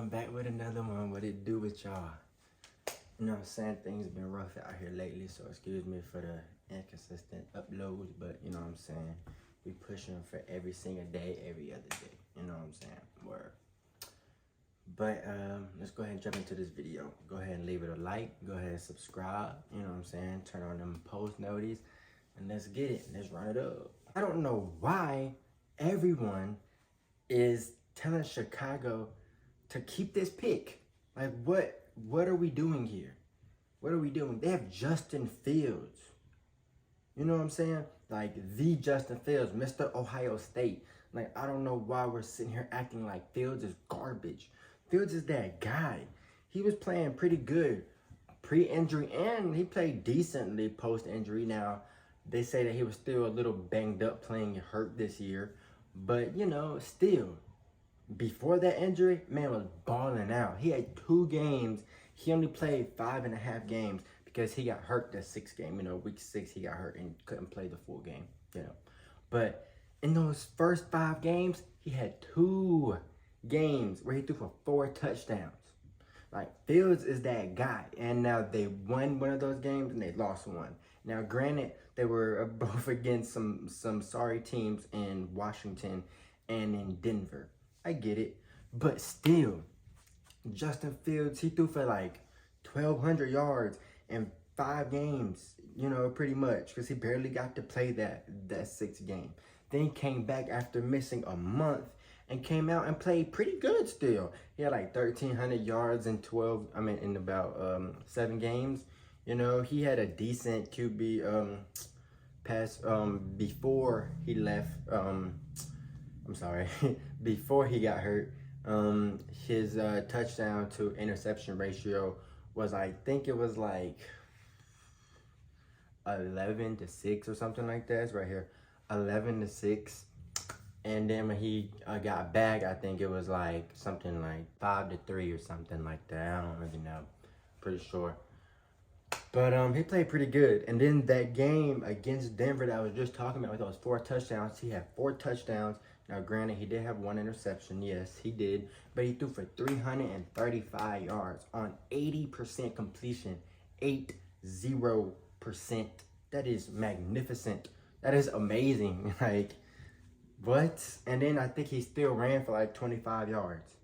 I'm back with another one. What it do with y'all? You know what I'm saying? Things been rough out here lately, so excuse me for the inconsistent uploads, but you know what I'm saying? We pushing for every single day, every other day. You know what I'm saying? Word. But let's go ahead and jump into this video. Go ahead and leave it a like. Go ahead and subscribe. You know what I'm saying? Turn on them post notices. And let's get it. Let's run it up. I don't know why everyone is telling Chicago to keep this pick. Like, what are we doing here? What are we doing? They have Justin Fields. You know what I'm saying? Like, the Justin Fields, Mr. Ohio State. Like, I don't know why we're sitting here acting like Fields is garbage. Fields is that guy. He was playing pretty good pre-injury, and he played decently post-injury. Now, they say that he was still a little banged up playing hurt this year. But, you know, still, before that injury, man was balling out. He had 2 games. He only played 5.5 games because he got hurt that 6th game. You know, week 6, he got hurt and couldn't play the full game, you know. But in those first 5 games, he had 2 games where he threw for 4 touchdowns. Like, Fields is that guy. And now they won one of those games and they lost one. Now, granted, they were both against some sorry teams in Washington and in Denver. I get it. But still, Justin Fields, he threw for like 1,200 yards in 5 games, you know, pretty much, because he barely got to play that 6th game. Then he came back after missing a month and came out and played pretty good still. He had like 1,300 yards in about 7 games. You know, he had a decent QB pass before he left. Before he got hurt. His touchdown to interception ratio was, I think it was like 11-6 or something like that. It's right here, 11-6. And then when he got back, I think it was like something like 5-3 or something like that. I don't really know. Pretty sure. But he played pretty good. And then that game against Denver that I was just talking about with those 4 touchdowns, he had 4 touchdowns. Now, granted, he did have 1 interception. Yes, he did. But he threw for 335 yards on 80% completion. 80%. That is magnificent. That is amazing. Like, what? And then I think he still ran for like 25 yards.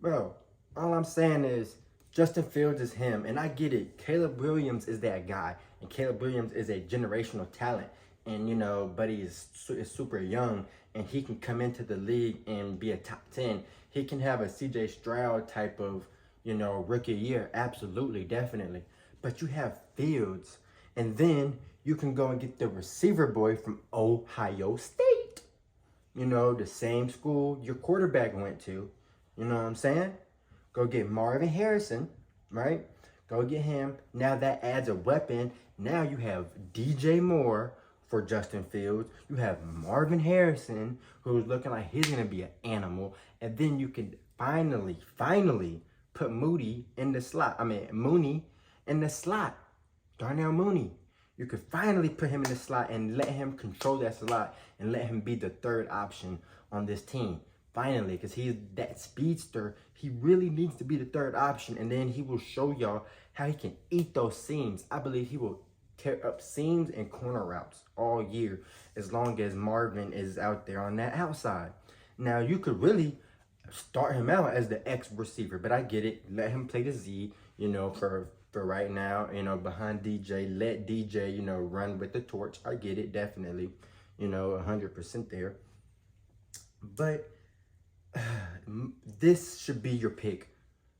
Bro, all I'm saying is Justin Fields is him. And I get it. Caleb Williams is that guy. And Caleb Williams is a generational talent. And, you know, Buddy is super young, and he can come into the league and be a top 10. He can have a CJ Stroud type of, you know, rookie year. Absolutely, definitely. But you have Fields, and then you can go and get the receiver boy from Ohio State. You know, the same school your quarterback went to. You know what I'm saying? Go get Marvin Harrison, right? Go get him. Now that adds a weapon. Now you have DJ Moore for Justin Fields. You have Marvin Harrison, who's looking like he's going to be an animal. And then you can finally put Mooney in the slot. Darnell Mooney. You could finally put him in the slot and let him control that slot and let him be the 3rd option on this team. Finally, because he's that speedster. He really needs to be the 3rd option. And then he will show y'all how he can eat those seams. I believe he will tear up seams and corner routes all year as long as Marvin is out there on that outside. Now, you could really start him out as the X receiver, but I get it. Let him play the Z, you know, for right now, you know, behind DJ. Let DJ, you know, run with the torch. I get it, definitely, you know, 100% there. But this should be your pick.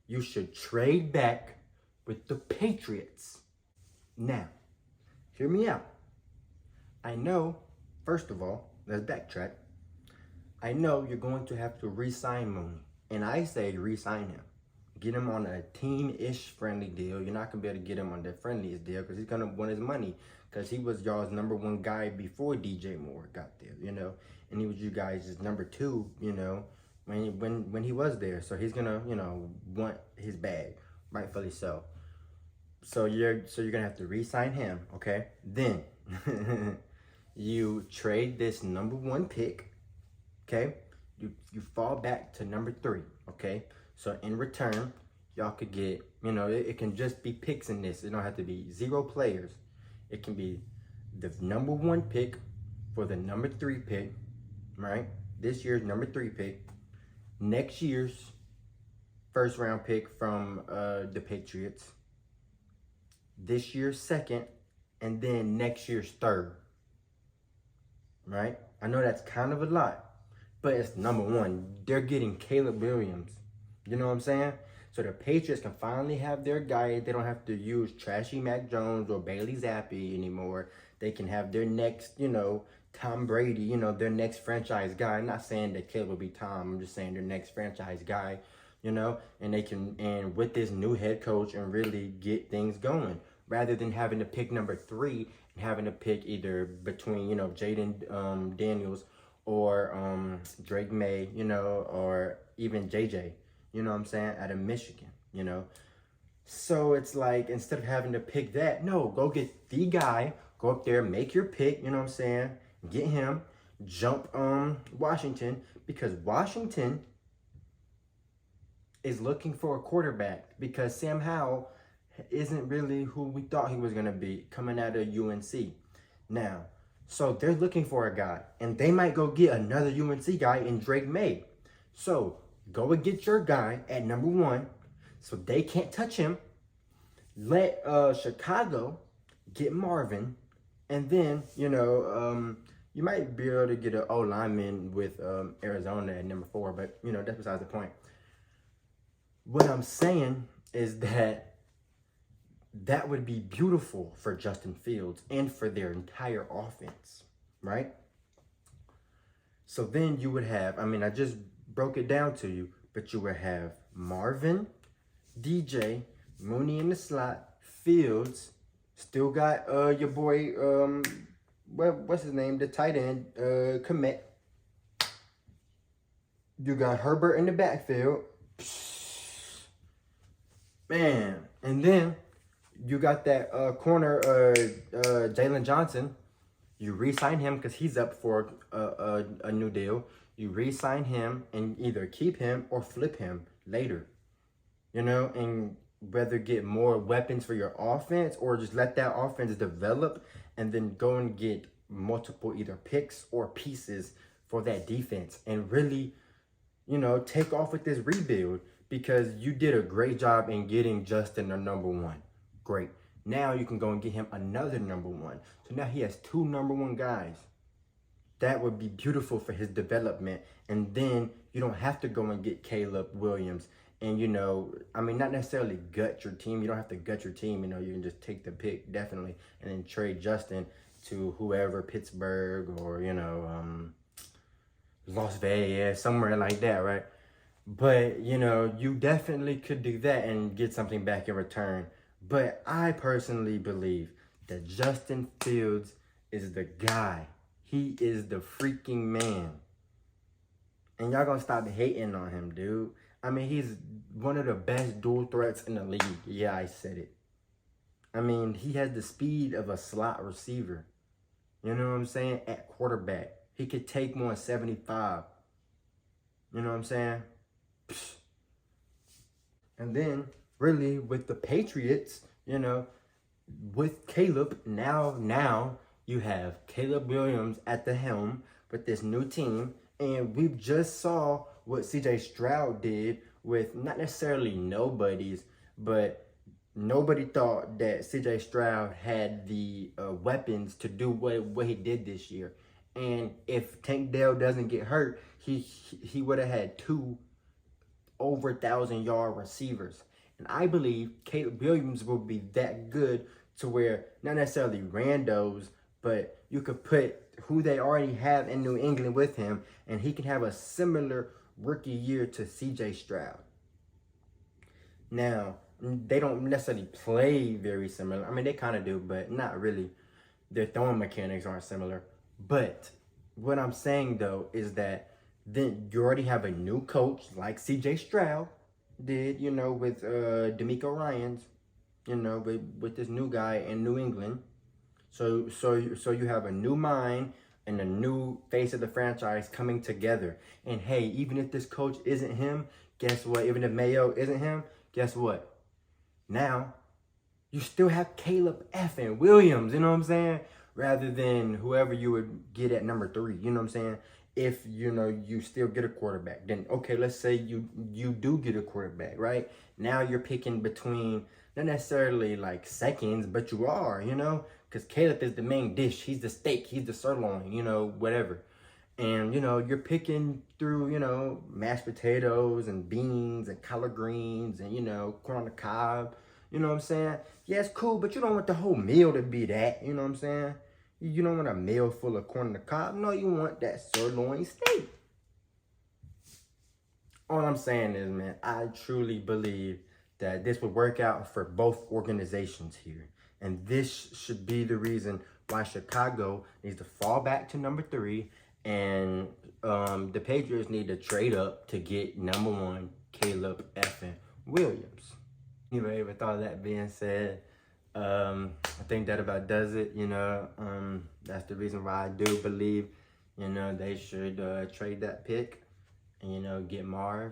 You should trade back with the Patriots. Now, hear me out. I know, first of all, let's backtrack. I know you're going to have to re-sign Mooney. And I say re-sign him. Get him on a team-ish friendly deal. You're not going to be able to get him on the friendliest deal because he's going to want his money. Because he was y'all's #1 guy before DJ Moore got there, you know. And he was you guys' #2, you know, when he was there. So he's going to, you know, want his bag. Rightfully so. So you're gonna have to re-sign him, okay? Then you trade this #1 pick, okay? you fall back to number 3, okay? So in return, y'all could get, you know, it can just be picks in this. It don't have to be 0 players. It can be the number 1 pick for the number 3 pick, right? This year's number 3 pick. Next year's first round pick from the Patriots. This year's second, and then next year's third, right? I know that's kind of a lot, but it's number 1. They're getting Caleb Williams. You know what I'm saying? So the Patriots can finally have their guy. They don't have to use trashy Mac Jones or Bailey Zappi anymore. They can have their next, you know, Tom Brady, you know, their next franchise guy. I'm not saying that Caleb will be Tom. I'm just saying their next franchise guy, you know, and they can, and with this new head coach and really get things going rather than having to pick number 3 and having to pick either between, you know, Jaden Daniels or Drake May, you know, or even JJ, you know what I'm saying, out of Michigan, you know. So it's like, instead of having to pick that, no, go get the guy, go up there, make your pick, you know what I'm saying, get him, jump Washington, because Washington is looking for a quarterback because Sam Howell isn't really who we thought he was going to be coming out of UNC. Now, so they're looking for a guy, and they might go get another UNC guy in Drake May. So go and get your guy at number 1 so they can't touch him. Let Chicago get Marvin, and then, you know, you might be able to get an O lineman with Arizona at number 4, but, you know, that's besides the point. What I'm saying is that would be beautiful for Justin Fields and for their entire offense, right? So then you would have, I mean, I just broke it down to you, but you would have Marvin, DJ, Mooney in the slot, Fields, still got your boy, what's his name, the tight end, Kmet. You got Herbert in the backfield. Man, and then you got that corner, Jalen Johnson. You re-sign him because he's up for a new deal. You re-sign him and either keep him or flip him later. You know, and whether get more weapons for your offense or just let that offense develop and then go and get multiple either picks or pieces for that defense and really, you know, take off with this rebuild because you did a great job in getting Justin a number 1. Great. Now you can go and get him another number 1. So now he has 2 number 1 guys. That would be beautiful for his development. And then you don't have to go and get Caleb Williams. And, you know, I mean, not necessarily gut your team. You don't have to gut your team. You know, you can just take the pick, definitely, and then trade Justin to whoever, Pittsburgh or, you know, Las Vegas, somewhere like that, right? But, you know, you definitely could do that and get something back in return. But I personally believe that Justin Fields is the guy. He is the freaking man. And y'all gonna stop hating on him, dude. I mean, he's one of the best dual threats in the league. Yeah, I said it. I mean, he has the speed of a slot receiver. You know what I'm saying? At quarterback. He could take 175. You know what I'm saying? Psh. And then, really, with the Patriots, you know, with Caleb, now you have Caleb Williams at the helm with this new team. And we just saw what CJ Stroud did with not necessarily nobodies, but nobody thought that CJ Stroud had the weapons to do what he did this year. And if Tank Dell doesn't get hurt, he would have had 2 over 1,000-yard receivers. And I believe Caleb Williams will be that good to where not necessarily randos, but you could put who they already have in New England with him, and he can have a similar rookie year to CJ Stroud. Now, they don't necessarily play very similar. I mean, they kind of do, but not really. Their throwing mechanics aren't similar. But what I'm saying, though, is that then you already have a new coach like CJ Stroud did, you know, with DeMeco Ryans, you know, with this new guy in New England. So you have a new mind, and the new face of the franchise coming together. And hey, even if this coach isn't him, guess what? Even if Mayo isn't him, guess what? Now, you still have Caleb effing Williams, you know what I'm saying? Rather than whoever you would get at number 3, you know what I'm saying? If, you know, you still get a quarterback, then okay, let's say you do get a quarterback, right? Now you're picking between, not necessarily like seconds, but you are, you know? Because Caleb is the main dish. He's the steak. He's the sirloin, you know, whatever. And, you know, you're picking through, you know, mashed potatoes and beans and collard greens and, you know, corn on the cob. You know what I'm saying? Yeah, it's cool, but you don't want the whole meal to be that. You know what I'm saying? You don't want a meal full of corn on the cob. No, you want that sirloin steak. All I'm saying is, man, I truly believe that this would work out for both organizations here. And this should be the reason why Chicago needs to fall back to number 3. And the Patriots need to trade up to get number 1, Caleb effing Williams. Anyway, with all that being said, I think that about does it. You know, that's the reason why I do believe, you know, they should trade that pick and, you know, get Marv.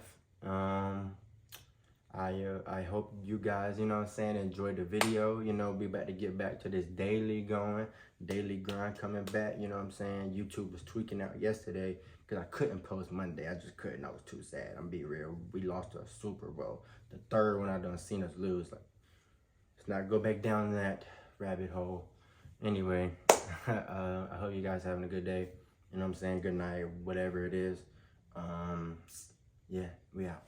I hope you guys, you know what I'm saying, enjoyed the video. You know, be about to get back to this daily grind coming back. You know what I'm saying? YouTube was tweaking out yesterday because I couldn't post Monday. I just couldn't. I was too sad. I'm be real. We lost to a Super Bowl. The third one I done seen us lose. Like, let's not go back down that rabbit hole. Anyway, I hope you guys having a good day. You know what I'm saying? Good night, whatever it is. Yeah, we out.